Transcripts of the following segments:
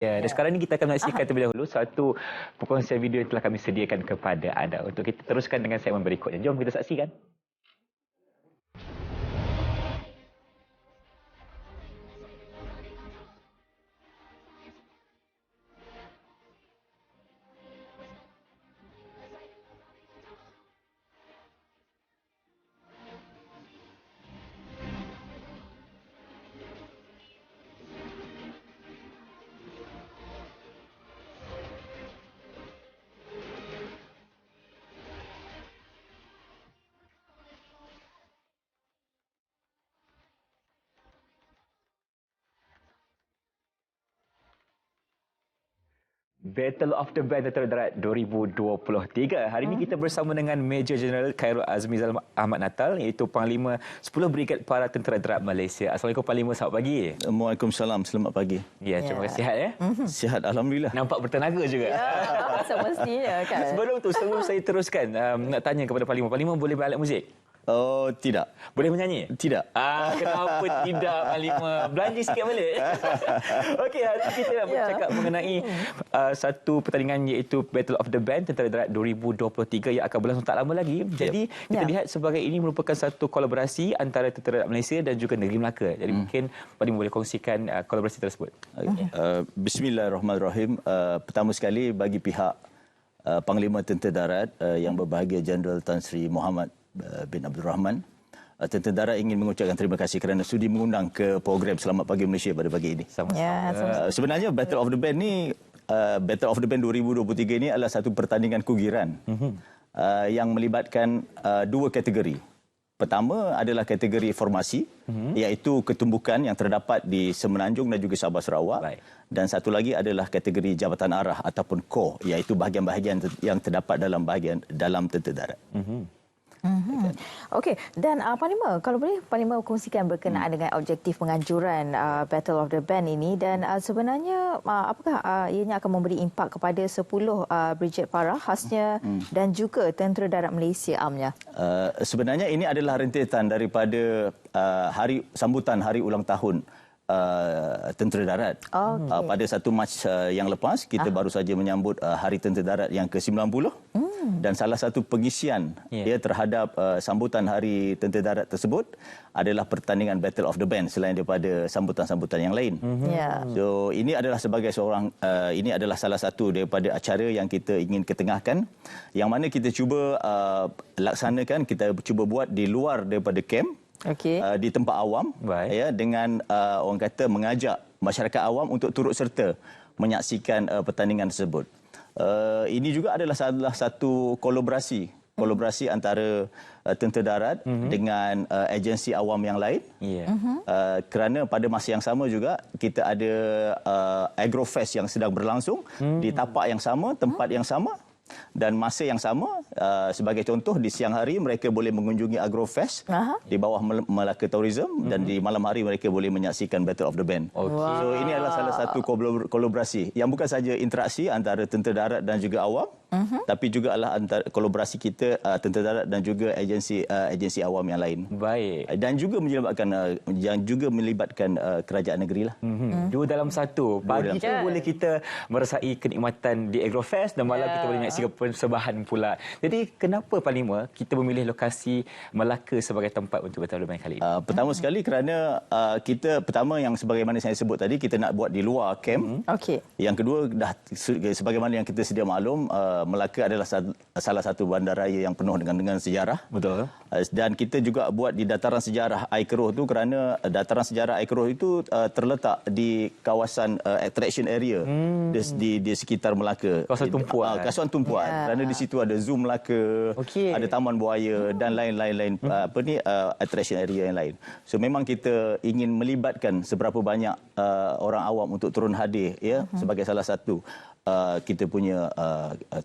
Ya, dan sekarang ni kita akan menyaksikan terlebih dahulu satu perkongsian video yang telah kami sediakan kepada anda untuk kita teruskan dengan segmen berikutnya. Jom kita saksikan. Battle of the Band Tentera Darat 2023. Hari ini kita bersama dengan Major General Khairul Azmizal Ahmad Natal, iaitu Panglima 10 Brigad Para Tentera Darat Malaysia. Assalamualaikum Panglima, selamat pagi. Waalaikumsalam, selamat pagi. Ya, terima kasih. Sihat ya? Sihat, Alhamdulillah. Nampak bertenaga juga. Ya, semestinya kan. Sebelum saya teruskan, nak tanya kepada Panglima. Panglima boleh beralat muzik? Oh, tidak. Boleh menyanyi? Tidak. Kenapa tidak, Panglima? Belanja sikit balik. Okey, hari ini kita nak bercakap mengenai satu pertandingan iaitu Battle of the Band Tentera Darat 2023 yang akan berlangsung tak lama lagi. Jadi, kita lihat sebagai ini merupakan satu kolaborasi antara Tentera Darat Malaysia dan juga Negeri Melaka. Jadi, mungkin Panglima boleh kongsikan kolaborasi tersebut. Bismillahirrahmanirrahim. Pertama sekali, bagi pihak Panglima Tentera Darat yang berbahagia Jeneral Tan Sri Muhammad bin Abdul Rahman, Tentera Darat ingin mengucapkan terima kasih kerana sudi mengundang ke program Selamat Pagi Malaysia pada pagi ini. Sebenarnya Battle of the Band ni, Battle of the Band 2023 ini adalah satu pertandingan kugiran yang melibatkan dua kategori. Pertama adalah kategori formasi, iaitu ketumbukan yang terdapat di Semenanjung dan juga Sabah Sarawak. Baik. Dan satu lagi adalah kategori jabatan arah ataupun core, iaitu bahagian-bahagian yang terdapat dalam Tentera Darat. Okey, dan Panglima, kalau boleh Panglima kongsikan berkenaan dengan objektif penganjuran Battle of the Band ini, dan sebenarnya apakah ianya akan memberi impak kepada 10 Brigad Para khasnya dan juga Tentera Darat Malaysia amnya? Sebenarnya ini adalah rentetan daripada sambutan hari ulang tahun Tentera Darat. Pada 1 Mac yang lepas, kita baru saja menyambut Hari Tentera Darat yang ke-90. Dan salah satu pengisian terhadap sambutan Hari Tentera Darat tersebut adalah pertandingan Battle of the Band selain daripada sambutan-sambutan yang lain. So ini adalah ini adalah salah satu daripada acara yang kita ingin ketengahkan, yang mana kita cuba laksanakan, kita cuba buat di luar daripada kamp. Di tempat awam, dengan orang kata mengajak masyarakat awam untuk turut serta menyaksikan pertandingan tersebut. Ini juga adalah salah satu kolaborasi antara Tentera Darat dengan agensi awam yang lain. Kerana pada masa yang sama juga kita ada Agrofest yang sedang berlangsung di tapak yang sama, tempat yang sama. Dan masa yang sama, sebagai contoh, di siang hari mereka boleh mengunjungi Agrofest di bawah Melaka Tourism, dan di malam hari mereka boleh menyaksikan Battle of the Band. So ini adalah salah satu kolaborasi yang bukan saja interaksi antara Tentera Darat dan juga awam, tapi juga adalah antara kolaborasi kita Tentera Darat dan juga agensi awam yang lain. Baik. Dan juga melibatkan kerajaan negeri lah. Dua dalam satu. Pagi tu boleh kita merasai kenikmatan di Agrofest, dan malam kita boleh menyaksikan persembahan pula. Jadi kenapa Panglima kita memilih lokasi Melaka sebagai tempat untuk Battle of the Band kali ini? Pertama sekali kerana pertama yang sebagaimana saya sebut tadi, kita nak buat di luar kamp. Yang kedua, sebagaimana yang kita sedia maklum, Melaka adalah salah satu bandaraya yang penuh dengan sejarah. Betul. Dan kita juga buat di dataran sejarah Air Keroh tu, kerana dataran sejarah Air Keroh itu terletak di kawasan attraction area di sekitar Melaka. Kawasan tumpuan. Kawasan tumpuan. Kerana di situ ada Zoo Melaka, ada Taman Buaya dan lain-lain attraction area yang lain. So memang kita ingin melibatkan seberapa banyak orang awam untuk turun hadir, sebagai salah satu kita punya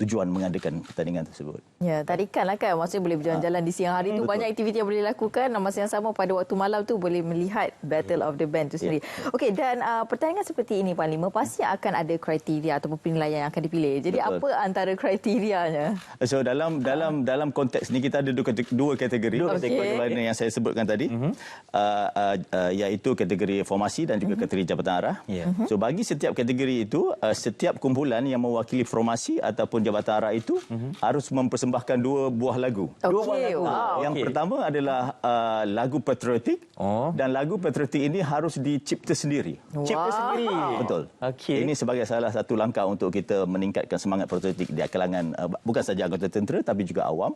tujuan mengadakan pertandingan. pertandingan tersebut. Ya, tarikanlah kan. Maksudnya boleh berjalan-jalan di siang hari tu. Banyak aktiviti yang boleh dilakukan. Masa yang sama pada waktu malam tu boleh melihat Battle of the Band tu sendiri. Okey, dan pertandingan seperti ini Panglima pasti akan ada kriteria ataupun penilaian yang akan dipilih. Jadi Betul. apa antara kriterianya? So dalam konteks ni kita ada dua kategori sebagaimana yang saya sebutkan tadi, iaitu kategori formasi dan juga kategori jabatan arah. So bagi setiap kategori itu, setiap kumpulan yang mewakili formasi ataupun jabatan arah itu harus mempersembahkan 2 buah lagu. Okey, wow. Yang pertama adalah lagu patriotik, dan lagu patriotik ini harus dicipta sendiri. Cipta sendiri. Betul. Okey. Ini sebagai salah satu langkah untuk kita meningkatkan semangat patriotik di kalangan bukan saja anggota tentera tapi juga awam.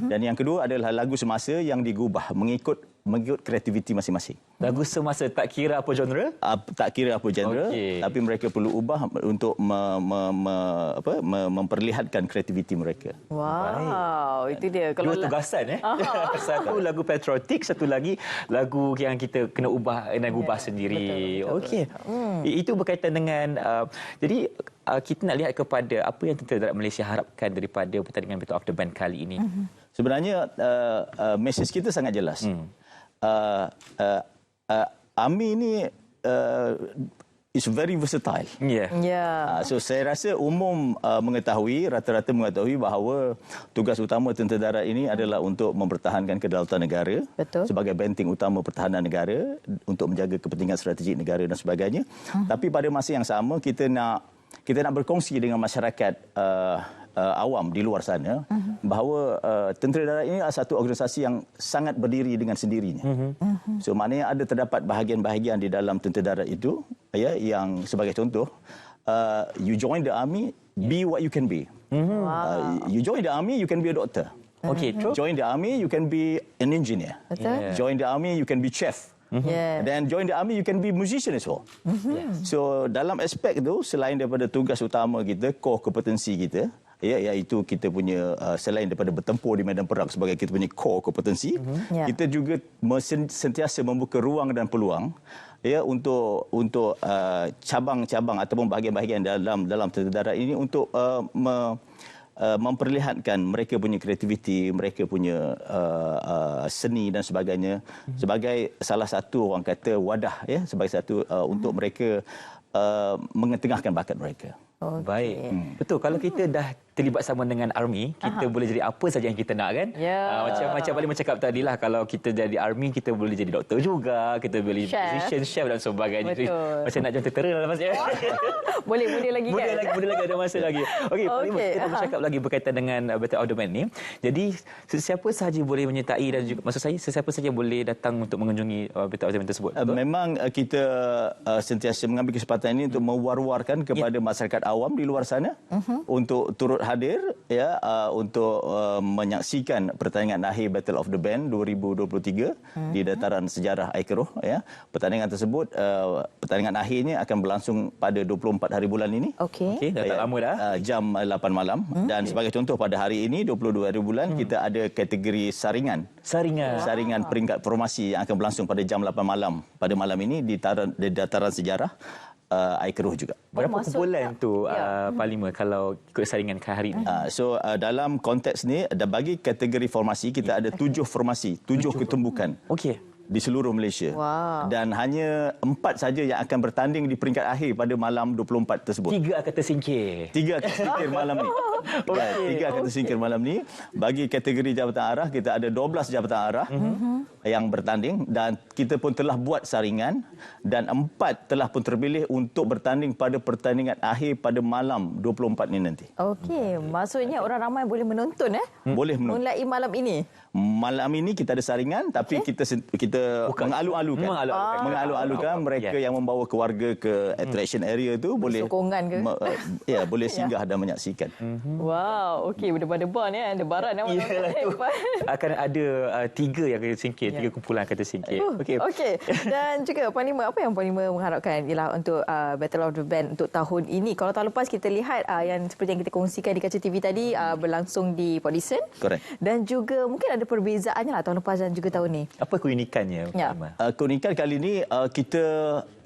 Dan yang kedua adalah lagu semasa yang digubah mengikut kreativiti masing-masing. Lagu semasa tak kira apa genre? Tak kira apa genre, tapi mereka perlu ubah untuk memperlihatkan kreativiti mereka. Wow, itu dia. Dua tugasan Satu lagu patriotik, satu lagi lagu yang kita kena ubah sendiri. Okey. Itu berkaitan dengan jadi kita nak lihat kepada apa yang Tentera Darat Malaysia harapkan daripada pertandingan Battle of the Band kali ini. Sebenarnya mesej kita sangat jelas. AMI ini is very versatile. So saya rasa umum rata-rata mengetahui bahawa tugas utama Tentera Darat ini adalah untuk mempertahankan kedaulatan negara. Betul. Sebagai benteng utama pertahanan negara untuk menjaga kepentingan strategik negara dan sebagainya. Tapi pada masa yang sama kita nak berkongsi dengan masyarakat awam di luar sana bahawa Tentera Darat ini adalah satu organisasi yang sangat berdiri dengan sendirinya. So maknanya terdapat bahagian-bahagian di dalam Tentera Darat itu yang sebagai contoh, you join the army, be what you can be. You join the army, you can be a doctor. Join the army, you can be an engineer. Join the army, you can be chef. Dan join the army, you can be musician as well. So dalam aspek itu, selain daripada tugas utama kita, core kompetensi kita, iaitu kita punya selain daripada bertempur di medan perang sebagai kita punya core kompetensi, kita juga sentiasa membuka ruang dan peluang untuk cabang-cabang ataupun bahagian-bahagian dalam Tentera Darat ini untuk memperlihatkan mereka punya kreativiti, mereka punya seni dan sebagainya sebagai salah satu orang kata wadah sebagai satu untuk mereka mengetengahkan bakat mereka. Baik. Betul, kalau kita dah terlibat sama dengan army, kita boleh jadi apa saja yang kita nak kan? Macam Panglima cakap tadi lah, kalau kita jadi army, kita boleh jadi doktor juga, kita boleh musician, chef dan sebagainya. Betul. Macam nak join tentera lah maksudnya. Boleh lagi kan? Boleh lagi, ada masa lagi. Okey, Panglima, kita bercakap lagi berkaitan dengan Battle of the Band ni. Jadi, sesiapa sahaja boleh menyertai dan juga, maksud saya, sesiapa saja boleh datang untuk mengunjungi Battle of the Band tersebut. Memang kita sentiasa mengambil kesempatan ini untuk mewar-warkan kepada masyarakat awam di luar sana untuk turut hadir untuk menyaksikan pertandingan akhir Battle of the Band 2023 di dataran sejarah Aikeroh. Pertandingan tersebut, pertandingan akhirnya akan berlangsung pada 24 hari bulan ini. Okey, dah tak lama dah. Jam 8 malam. Dan sebagai contoh, pada hari ini 22 hari bulan kita ada kategori saringan peringkat formasi yang akan berlangsung pada jam 8 malam pada malam ini di dataran sejarah Aikeroh juga. Berapa kumpulan tu Panglima kalau ikut saringan hari ini? So dalam konteks ni, bagi kategori formasi kita ada 7 formasi, 7 ketumbukan. Di seluruh Malaysia. Dan hanya 4 saja yang akan bertanding di peringkat akhir pada malam 24 tersebut. 3 akan tersingkir. 3 akan tersingkir malam ni. 3 akan tersingkir malam ni. Bagi kategori jabatan arah, kita ada 12 jabatan arah yang bertanding, dan kita pun telah buat saringan, dan 4 telah pun terpilih untuk bertanding pada pertandingan akhir pada malam 24 ni nanti. Maksudnya orang ramai boleh menonton Boleh menonton. Mulai malam ini. Malam ini kita ada saringan, tapi kita mengalu-alukan mereka yang membawa keluarga ke attraction area tu boleh sokongan ke? Boleh singgah dan menyaksikan. Wow, berdebar-debar ni debaran akan ada 3 yang akan tersingkir, 3 kumpulan akan tersingkir. Okey. Dan juga Panglima, apa yang Panglima mengharapkan ialah untuk Battle of the Band untuk tahun ini? Kalau tahun lepas kita lihat yang seperti yang kita kongsikan di kaca TV tadi berlangsung di Port Dickson. Correct. Dan juga mungkin ada perbezaannya lah tahun lepas dan juga tahun ni. Apa keunikannya? Keunikan kali ini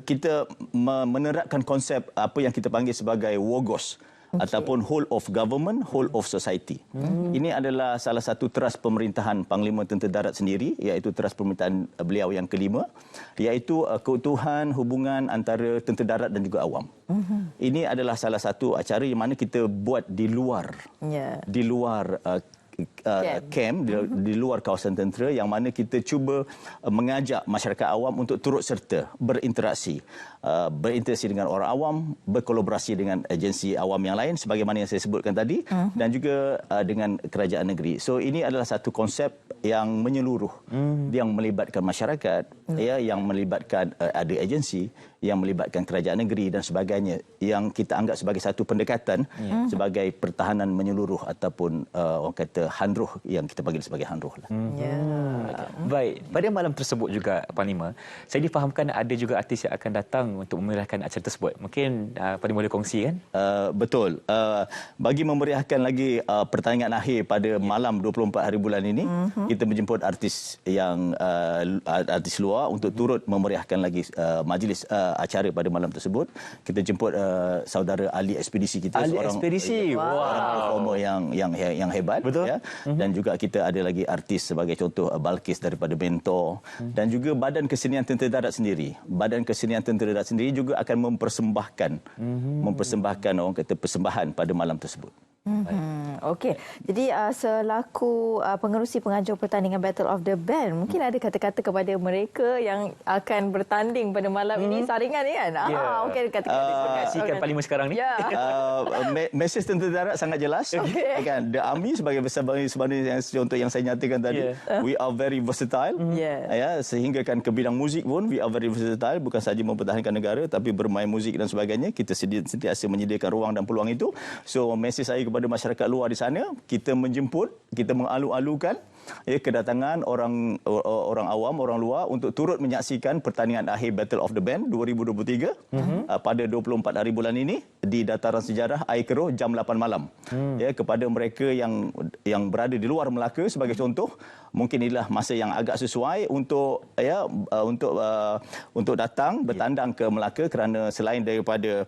kita menerapkan konsep apa yang kita panggil sebagai WOGOS. ataupun whole of government, whole of society. Ini adalah salah satu teras pemerintahan Panglima Tentera Darat sendiri, iaitu teras pemerintahan beliau yang kelima, iaitu keutuhan hubungan antara tentera darat dan juga awam. Ini adalah salah satu acara yang mana kita buat di luar camp di luar kawasan tentera, yang mana kita cuba mengajak masyarakat awam untuk turut serta berinteraksi dengan orang awam, berkolaborasi dengan agensi awam yang lain sebagaimana yang saya sebutkan tadi, dan juga dengan kerajaan negeri. So ini adalah satu konsep yang menyeluruh, yang melibatkan masyarakat, yang melibatkan ada agensi, yang melibatkan kerajaan negeri dan sebagainya, yang kita anggap sebagai satu pendekatan sebagai pertahanan menyeluruh ataupun orang kata handruh, yang kita panggil sebagai handruh lah. Baik, pada malam tersebut juga Panglima, saya difahamkan ada juga artis yang akan datang untuk memeriahkan acara tersebut. Mungkin Panglima boleh kongsi kan? Betul. Bagi memeriahkan lagi pertandingan akhir pada malam 24 hari bulan ini, kita menjemput artis yang artis luar untuk turut memeriahkan lagi majlis acara pada malam tersebut. Kita jemput saudara ahli ekspedisi kita, ahli ekspedisi. Seorang performer yang hebat. Betul. Ya. Dan juga kita ada lagi artis sebagai contoh Balkis daripada Mentor, dan juga Badan Kesenian Tentera Darat sendiri. Badan Kesenian Tentera Darat sendiri juga akan mempersembahkan orang kata persembahan pada malam tersebut. Okey. Jadi selaku pengerusi pengatur pertandingan Battle of the Band, mungkin ada kata-kata kepada mereka yang akan bertanding pada malam ini, saringan ni kan? Okey, kata-kata Kasikan Panglima sekarang ni. Mesej Tentera Darat sangat jelas. Kan, the Army sebagai sebenarnya contoh yang saya nyatakan tadi, we are very versatile. Sehingga kan ke bidang muzik pun we are very versatile, bukan sahaja mempertahankan negara tapi bermain muzik dan sebagainya. Kita sentiasa menyediakan ruang dan peluang itu. So mesej saya kepada masyarakat luar di sana, kita menjemput, kita mengalu-alukan kedatangan orang awam, orang luar untuk turut menyaksikan pertandingan akhir Battle of the Band 2023 pada 24 hari bulan ini di Dataran Sejarah Air Keroh jam 8 malam. Kepada mereka yang berada di luar Melaka sebagai contoh, mungkin inilah masa yang agak sesuai untuk datang bertandang ke Melaka, kerana selain daripada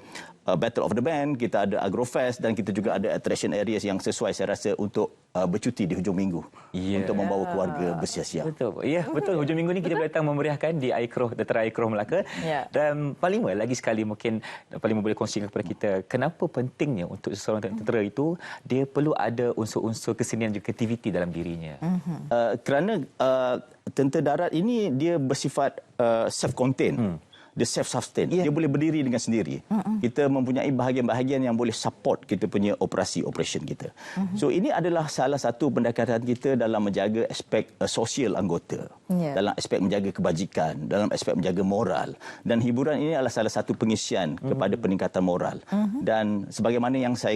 Battle of the Band, kita ada Agrofest dan kita juga ada attraction areas yang sesuai saya rasa untuk bercuti di hujung minggu untuk membawa keluarga bersiap-siap. Betul. Ya, betul. Hujung minggu ni kita datang memeriahkan di Air Keroh, Dataran Air Keroh Melaka. Dan Panglima lagi sekali mungkin Panglima boleh kongsikan kepada kita kenapa pentingnya untuk seseorang tentera itu dia perlu ada unsur-unsur kesenian juga aktiviti dalam dirinya. Kerana tentera darat ini dia bersifat self-contained. Dia self-sustain. Dia boleh berdiri dengan sendiri. Kita mempunyai bahagian-bahagian yang boleh support kita punya operation kita. So ini adalah salah satu pendekatan kita dalam menjaga aspek sosial anggota. Dalam aspek menjaga kebajikan, dalam aspek menjaga moral. Dan hiburan ini adalah salah satu pengisian kepada peningkatan moral. Dan sebagaimana yang saya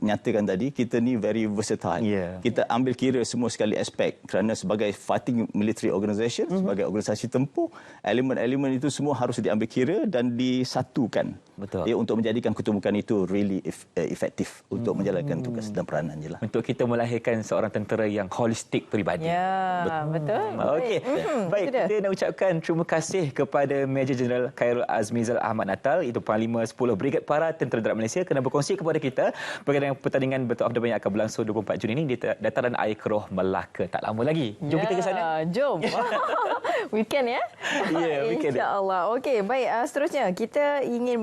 nyatakan tadi, kita ni very versatile. Kita ambil kira semua sekali aspek. Kerana sebagai fighting military organisation, sebagai organisasi tempur, elemen-elemen itu semua harus diambil kira dan disatukan. Betul. Untuk menjadikan ketumbukan itu really efektif untuk menjalankan tugas dan peranan je lah. Untuk kita melahirkan seorang tentera yang holistik peribadi. Betul. Okey. Baik, kita nak ucapkan terima kasih kepada Major Jeneral Khairul Azmizal Ahmad Natal, itu Panglima 10 Brigad Para Tentera Darat Malaysia, kerana berkongsi kepada kita berkaitan dengan pertandingan Battle of the Band yang akan berlangsung 24 Jun ini di Dataran Air Keroh Melaka. Tak lama lagi. Jom kita ke sana. Jom. Weekend ya? Weekend. InsyaAllah. Okey, baik. Seterusnya kita ingin